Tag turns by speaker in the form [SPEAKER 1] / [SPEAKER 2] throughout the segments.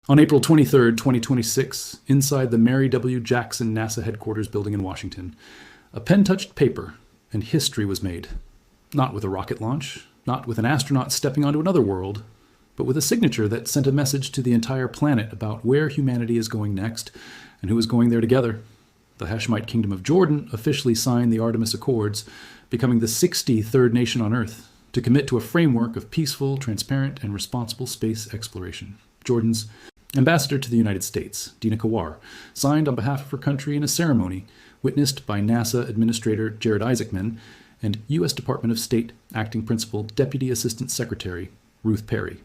[SPEAKER 1] On April 23, 2026, inside the Mary W. Jackson NASA headquarters building in Washington, a pen-touched paper and history was made. Not with a rocket launch, not with an astronaut stepping onto another world, but with a signature that sent a message to the entire planet about where humanity is going next and who is going there together. The Hashemite Kingdom of Jordan officially signed the Artemis Accords, becoming the 63rd nation on Earth to commit to a framework of peaceful, transparent, and responsible space exploration. Jordan's ambassador to the United States, Dina Kawar, signed on behalf of her country in a ceremony witnessed by NASA Administrator Jared Isaacman and U.S. Department of State Acting Principal Deputy Assistant Secretary Ruth Perry.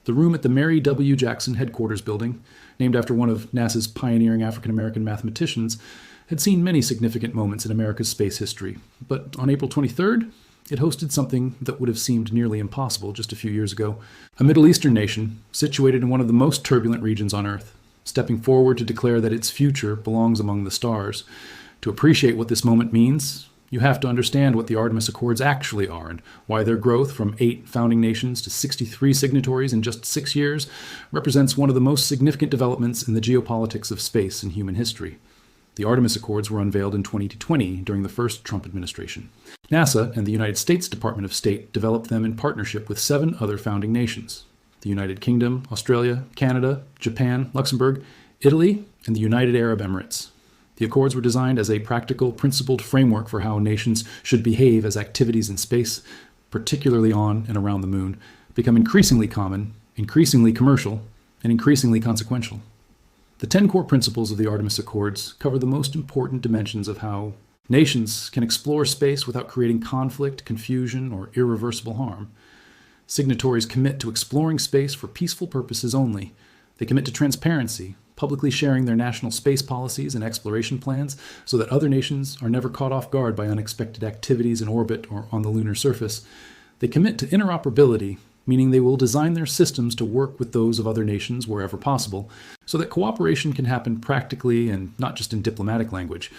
[SPEAKER 1] The room at the Mary W. Jackson headquarters building, named after one of NASA's pioneering African-American mathematicians, had seen many significant moments in America's space history. But on April 23rd, it hosted something that would have seemed nearly impossible just a few years ago. A Middle Eastern nation, situated in one of the most turbulent regions on Earth, stepping forward to declare that its future belongs among the stars. To appreciate what this moment means, you have to understand what the Artemis Accords actually are and why their growth from 8 founding nations to 63 signatories in just 6 years represents one of the most significant developments in the geopolitics of space in human history. The Artemis Accords were unveiled in 2020 during the first Trump administration. NASA and the United States Department of State developed them in partnership with 7 other founding nations: the United Kingdom, Australia, Canada, Japan, Luxembourg, Italy, and the United Arab Emirates. The Accords were designed as a practical, principled framework for how nations should behave as activities in space, particularly on and around the moon, become increasingly common, increasingly commercial, and increasingly consequential. The 10 core principles of the Artemis Accords cover the most important dimensions of how nations can explore space without creating conflict, confusion, or irreversible harm. Signatories commit to exploring space for peaceful purposes only. They commit to transparency, publicly sharing their national space policies and exploration plans so that other nations are never caught off guard by unexpected activities in orbit or on the lunar surface. They commit to interoperability, meaning they will design their systems to work with those of other nations wherever possible, so that cooperation can happen practically and not just in diplomatic language.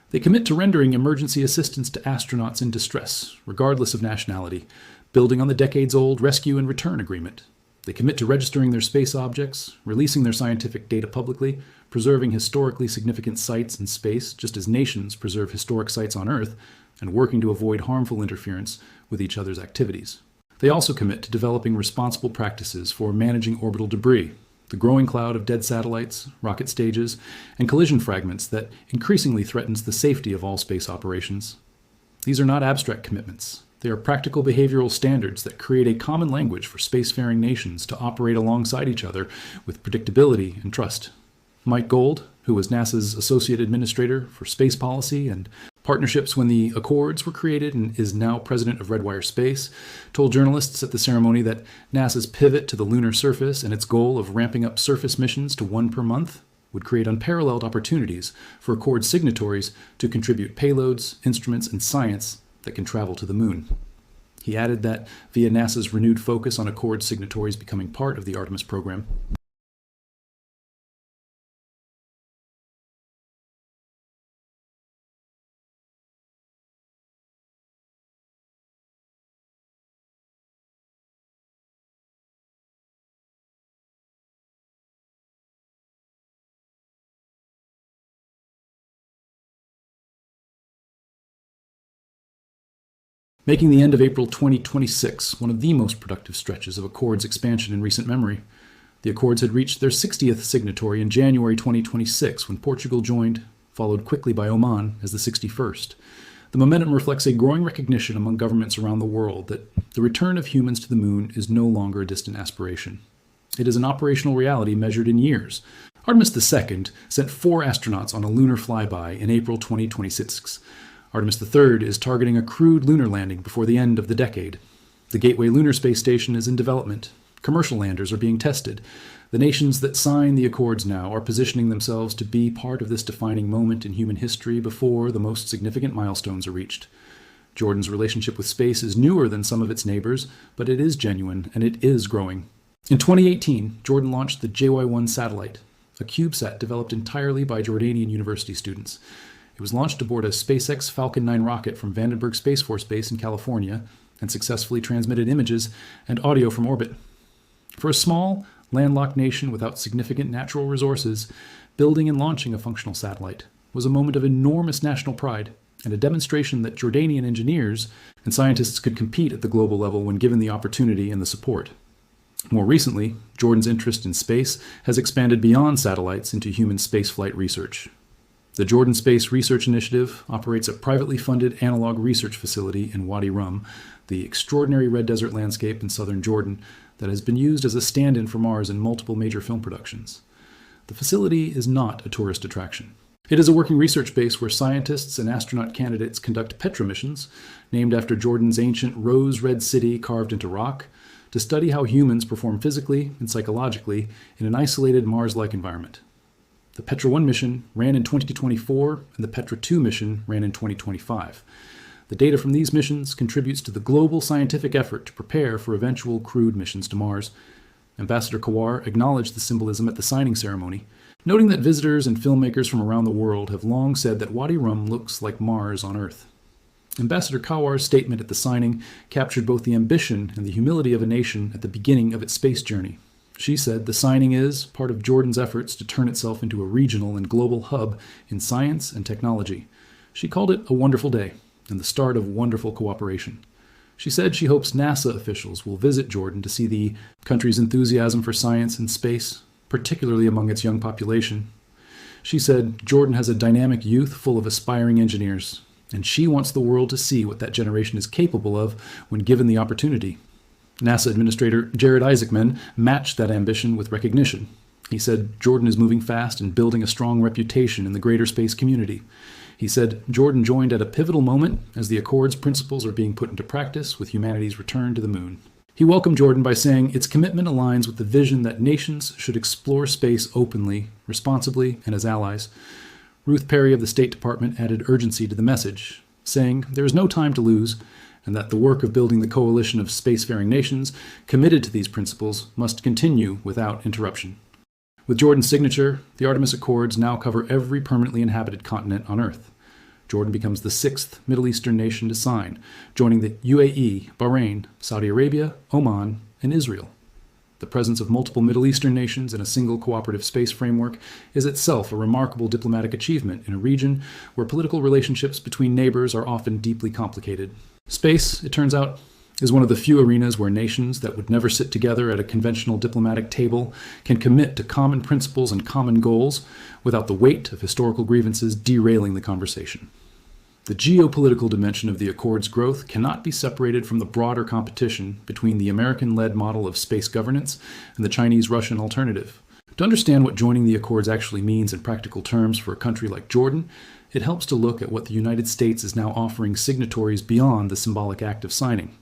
[SPEAKER 1] They commit to rendering emergency assistance to astronauts in distress, regardless of nationality, building on the decades-old Rescue and Return Agreement. They commit to registering their space objects, releasing their scientific data publicly, preserving historically significant sites in space, just as nations preserve historic sites on Earth, and working to avoid harmful interference with each other's activities. They also commit to developing responsible practices for managing orbital debris, the growing cloud of dead satellites, rocket stages, and collision fragments that increasingly threatens the safety of all space operations. These are not abstract commitments. They are practical behavioral standards that create a common language for spacefaring nations to operate alongside each other with predictability and trust. Mike Gold, who was NASA's Associate Administrator for Space Policy and Partnerships when the Accords were created and is now president of Redwire Space, told journalists at the ceremony that NASA's pivot to the lunar surface and its goal of ramping up surface missions to 1 per month would create unparalleled opportunities for Accord signatories to contribute payloads, instruments, and science that can travel to the moon. He added that via NASA's renewed focus on Accord signatories becoming part of the Artemis program, making the end of April 2026 one of the most productive stretches of Accords expansion in recent memory. The Accords had reached their 60th signatory in January 2026 when Portugal joined, followed quickly by Oman as the 61st. The momentum reflects a growing recognition among governments around the world that the return of humans to the moon is no longer a distant aspiration. It is an operational reality measured in years. Artemis II sent 4 astronauts on a lunar flyby in April 2026. Artemis III is targeting a crewed lunar landing before the end of the decade. The Gateway Lunar Space Station is in development. Commercial landers are being tested. The nations that sign the Accords now are positioning themselves to be part of this defining moment in human history before the most significant milestones are reached. Jordan's relationship with space is newer than some of its neighbors, but it is genuine and it is growing. In 2018, Jordan launched the JY-1 satellite, a CubeSat developed entirely by Jordanian university students. It was launched aboard a SpaceX Falcon 9 rocket from Vandenberg Space Force Base in California and successfully transmitted images and audio from orbit. For a small, landlocked nation without significant natural resources, building and launching a functional satellite was a moment of enormous national pride and a demonstration that Jordanian engineers and scientists could compete at the global level when given the opportunity and the support. More recently, Jordan's interest in space has expanded beyond satellites into human spaceflight research. The Jordan Space Research Initiative operates a privately funded analog research facility in Wadi Rum, the extraordinary red desert landscape in southern Jordan that has been used as a stand-in for Mars in multiple major film productions. The facility is not a tourist attraction. It is a working research base where scientists and astronaut candidates conduct petromissions, named after Jordan's ancient rose-red city carved into rock, to study how humans perform physically and psychologically in an isolated Mars-like environment. The Petra 1 mission ran in 2024, and the Petra 2 mission ran in 2025. The data from these missions contributes to the global scientific effort to prepare for eventual crewed missions to Mars. Ambassador Kawar acknowledged the symbolism at the signing ceremony, noting that visitors and filmmakers from around the world have long said that Wadi Rum looks like Mars on Earth. Ambassador Kawar's statement at the signing captured both the ambition and the humility of a nation at the beginning of its space journey. She said the signing is part of Jordan's efforts to turn itself into a regional and global hub in science and technology. She called it a wonderful day and the start of wonderful cooperation. She said she hopes NASA officials will visit Jordan to see the country's enthusiasm for science and space, particularly among its young population. She said Jordan has a dynamic youth full of aspiring engineers, and she wants the world to see what that generation is capable of when given the opportunity. NASA Administrator Jared Isaacman matched that ambition with recognition. He said Jordan is moving fast and building a strong reputation in the greater space community. He said Jordan joined at a pivotal moment as the Accords principles are being put into practice with humanity's return to the moon. He welcomed Jordan by saying its commitment aligns with the vision that nations should explore space openly, responsibly, and as allies. Ruth Perry of the State Department added urgency to the message, saying there is no time to lose, and that the work of building the coalition of spacefaring nations committed to these principles must continue without interruption. With Jordan's signature, the Artemis Accords now cover every permanently inhabited continent on Earth. Jordan becomes the sixth Middle Eastern nation to sign, joining the UAE, Bahrain, Saudi Arabia, Oman, and Israel. The presence of multiple Middle Eastern nations in a single cooperative space framework is itself a remarkable diplomatic achievement in a region where political relationships between neighbors are often deeply complicated. Space, it turns out, is one of the few arenas where nations that would never sit together at a conventional diplomatic table can commit to common principles and common goals without the weight of historical grievances derailing the conversation. The geopolitical dimension of the Accords' growth cannot be separated from the broader competition between the American-led model of space governance and the Chinese-Russian alternative. To understand what joining the Accords actually means in practical terms for a country like Jordan, it helps to look at what the United States is now offering signatories beyond the symbolic act of signing.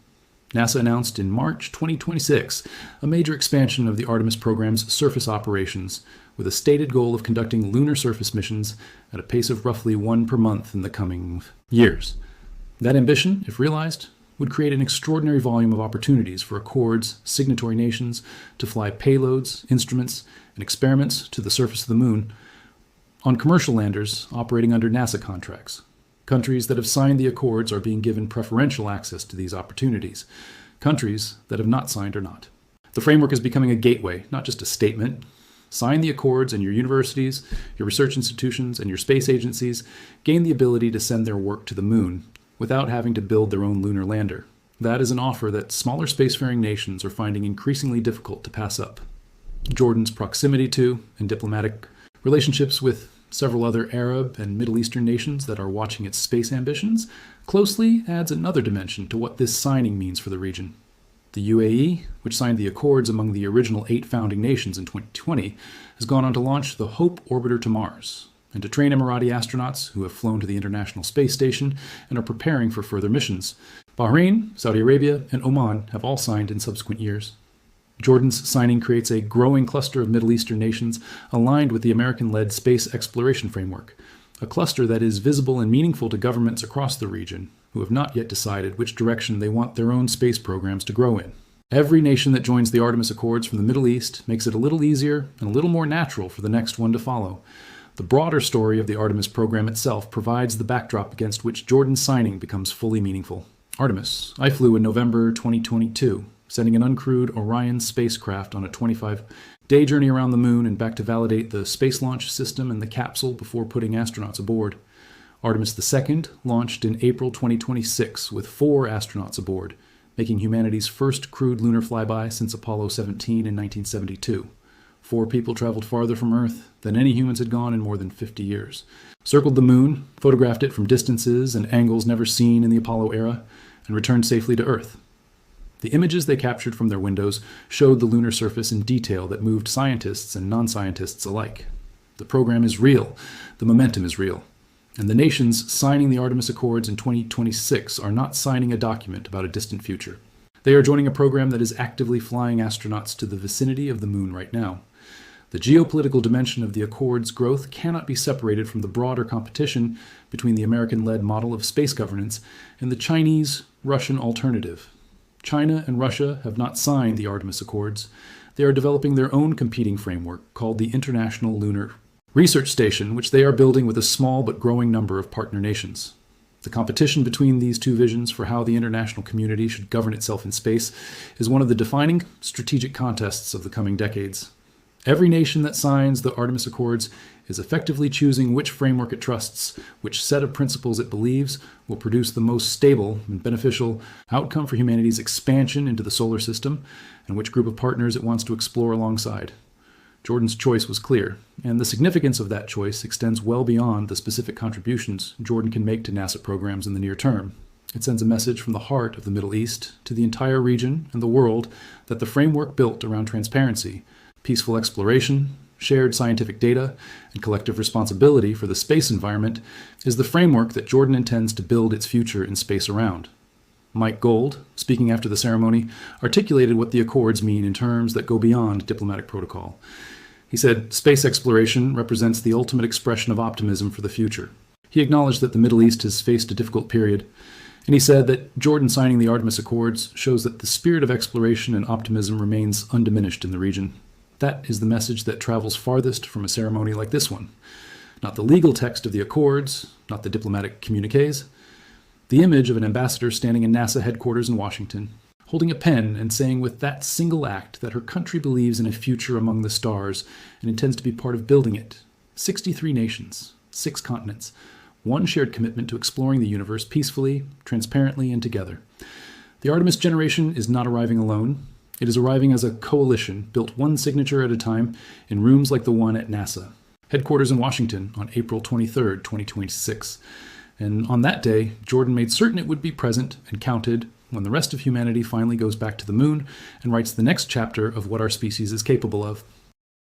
[SPEAKER 1] NASA announced in March 2026 a major expansion of the Artemis program's surface operations, with a stated goal of conducting lunar surface missions at a pace of roughly one per month in the coming years. That ambition, if realized, would create an extraordinary volume of opportunities for Accords signatory nations to fly payloads, instruments, and experiments to the surface of the moon on commercial landers operating under NASA contracts. Countries that have signed the Accords are being given preferential access to these opportunities. Countries that have not signed are not. The framework is becoming a gateway, not just a statement. Sign the Accords and your universities, your research institutions, and your space agencies gain the ability to send their work to the moon without having to build their own lunar lander. That is an offer that smaller spacefaring nations are finding increasingly difficult to pass up. Jordan's proximity to and diplomatic relationships with several other Arab and Middle Eastern nations that are watching its space ambitions closely adds another dimension to what this signing means for the region. The UAE, which signed the Accords among the original 8 founding nations in 2020, has gone on to launch the Hope orbiter to Mars and to train Emirati astronauts who have flown to the International Space Station and are preparing for further missions. Bahrain, Saudi Arabia, and Oman have all signed in subsequent years. Jordan's signing creates a growing cluster of Middle Eastern nations aligned with the American-led space exploration framework, a cluster that is visible and meaningful to governments across the region who have not yet decided which direction they want their own space programs to grow in. Every nation that joins the Artemis Accords from the Middle East makes it a little easier and a little more natural for the next one to follow. The broader story of the Artemis program itself provides the backdrop against which Jordan's signing becomes fully meaningful. Artemis. I flew in November 2022. Sending an uncrewed Orion spacecraft on a 25 day journey around the moon and back to validate the space launch system and the capsule before putting astronauts aboard. Artemis II launched in April 2026 with 4 astronauts aboard, making humanity's first crewed lunar flyby since Apollo 17 in 1972. 4 people traveled farther from Earth than any humans had gone in more than 50 years. Circled the moon, photographed it from distances and angles never seen in the Apollo era, and returned safely to Earth. The images they captured from their windows showed the lunar surface in detail that moved scientists and non-scientists alike. The program is real. The momentum is real. And the nations signing the Artemis Accords in 2026 are not signing a document about a distant future. They are joining a program that is actively flying astronauts to the vicinity of the moon right now. The geopolitical dimension of the Accords' growth cannot be separated from the broader competition between the American-led model of space governance and the Chinese-Russian alternative. China and Russia have not signed the Artemis Accords. They are developing their own competing framework called the International Lunar Research Station, which they are building with a small but growing number of partner nations. The competition between these two visions for how the international community should govern itself in space is one of the defining strategic contests of the coming decades. Every nation that signs the Artemis Accords is effectively choosing which framework it trusts, which set of principles it believes will produce the most stable and beneficial outcome for humanity's expansion into the solar system, and which group of partners it wants to explore alongside. Jordan's choice was clear, and the significance of that choice extends well beyond the specific contributions Jordan can make to NASA programs in the near term. It sends a message from the heart of the Middle East to the entire region and the world that the framework built around transparency, peaceful exploration, shared scientific data, and collective responsibility for the space environment is the framework that Jordan intends to build its future in space around. Mike Gold, speaking after the ceremony, articulated what the Accords mean in terms that go beyond diplomatic protocol. He said, "Space exploration represents the ultimate expression of optimism for the future." He acknowledged that the Middle East has faced a difficult period, and he said that Jordan signing the Artemis Accords shows that the spirit of exploration and optimism remains undiminished in the region. That is the message that travels farthest from a ceremony like this one. Not the legal text of the Accords, not the diplomatic communiques. The image of an ambassador standing in NASA headquarters in Washington, holding a pen and saying with that single act that her country believes in a future among the stars and intends to be part of building it. 63 nations, 6 continents, one shared commitment to exploring the universe peacefully, transparently, and together. The Artemis generation is not arriving alone. It is arriving as a coalition, built one signature at a time in rooms like the one at NASA, headquarters in Washington on April 23, 2026. And on that day, Jordan made certain it would be present and counted when the rest of humanity finally goes back to the moon and writes the next chapter of what our species is capable of.